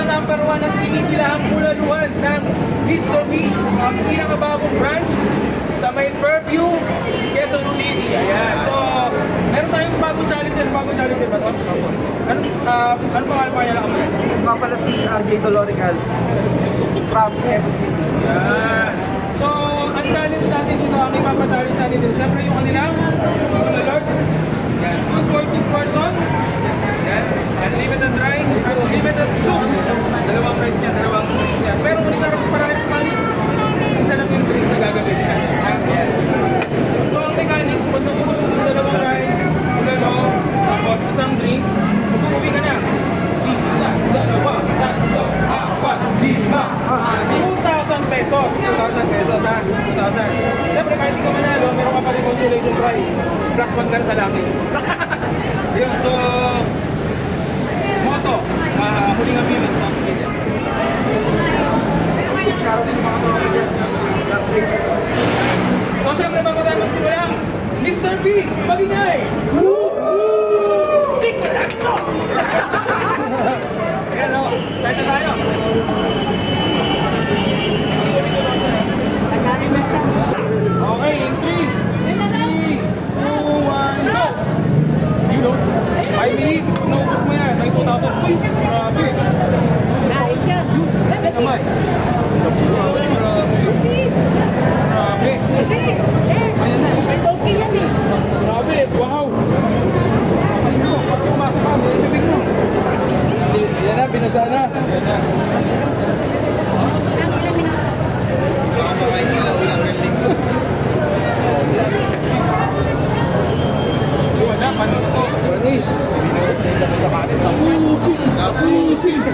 Number 1 at kinikilahang bulaluhan ng Mr. B, ang pinakabagong branch sa may Fairview, Quezon City. Ayan. So, meron tayong bagong challenger ba ito? Ano pangalan pa niya? Mga pala si RJ Dolorical from Quezon City. Ayan. So, ang challenge natin dito, ang ipapachallenge natin dito, siyempre yung kanilang Lord. Ayan. Food for 2 person. Ayan. Unlimited rice, unlimited soup. Dalawang rice niya, dalawang rice niya. Pero kung itarap para sa malit, isa lang yung drinks na gagawin natin. Ayan. So, ang mechanics, pag naubos mo ng dalawang rice, ulalo, tapos isang drinks, mag-uwi ka na. Isa, dalawa, tatlo, apat, lima, 2,000 pesos. 2,000 pesos, ha? 2,000. Siyempre, kahit di ka manalo, meron ka pa rin consolation prize. Plus 1 ka na sa langit. Yun, so, moto, huling ambiment sa pamilya. Shoutout sa mga pamilya. Last week. So, siyempre, bago tayo magsimula, Mr. B, magingay! Ayan o, start na tayo. Okay, in 3, 2, 1, go! You know, 5 minutes, naubos mo yan, may 2,000. Uy, grabe! Kain siya. Naman. Grabe. Grabe. Ayan na. May token yan eh. Grabe, wow! Sa'yo mo, pag pumasok ka, bibig mo. Yan na, binasa na. Yan na. Wala, panis ko. Panis.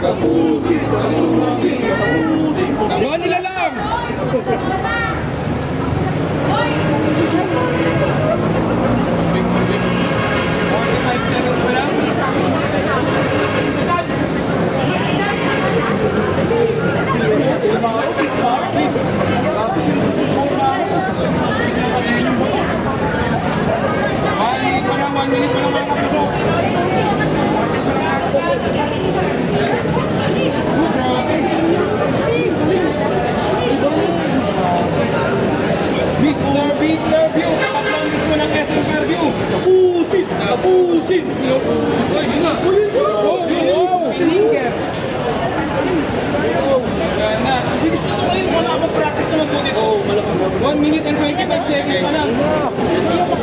Tapusin. Doon nila lang. 45 seconds pa lang. One minute pa lang mga kapuso. Mr. B Fairview, kapag mismo ng SM Fairview. Tapusin. Ay, yun na. Pininger. Yan na. Bilis na ito ngayon, wala akong practice na mag-good ito. 1 minute and 25 seconds pa lang.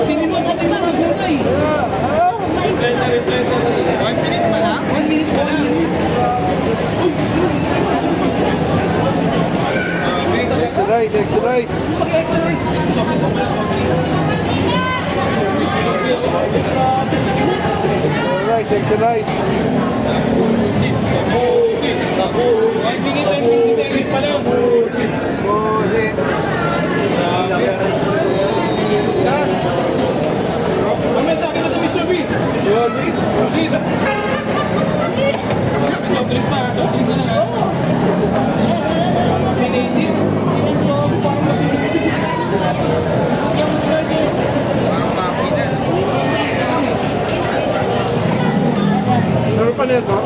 Sinimod ko tayo mga gulay. 1 minute pa lang? 1 minute pa lang. Exercise. Mag-exercise. Exercise. 1 minute and 50 seconds pa lang. Ano may sabi mo sa Mr. B? Lead. Soft drink pa. Soft drink ka na nga. Pinaisip. Parang masinip. Parang makina. Ano pa nito?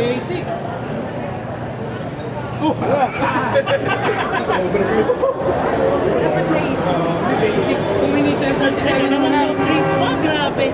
Basic. Dapat may isa. Basic. 2 minutes and 30 seconds naman na. Grabe.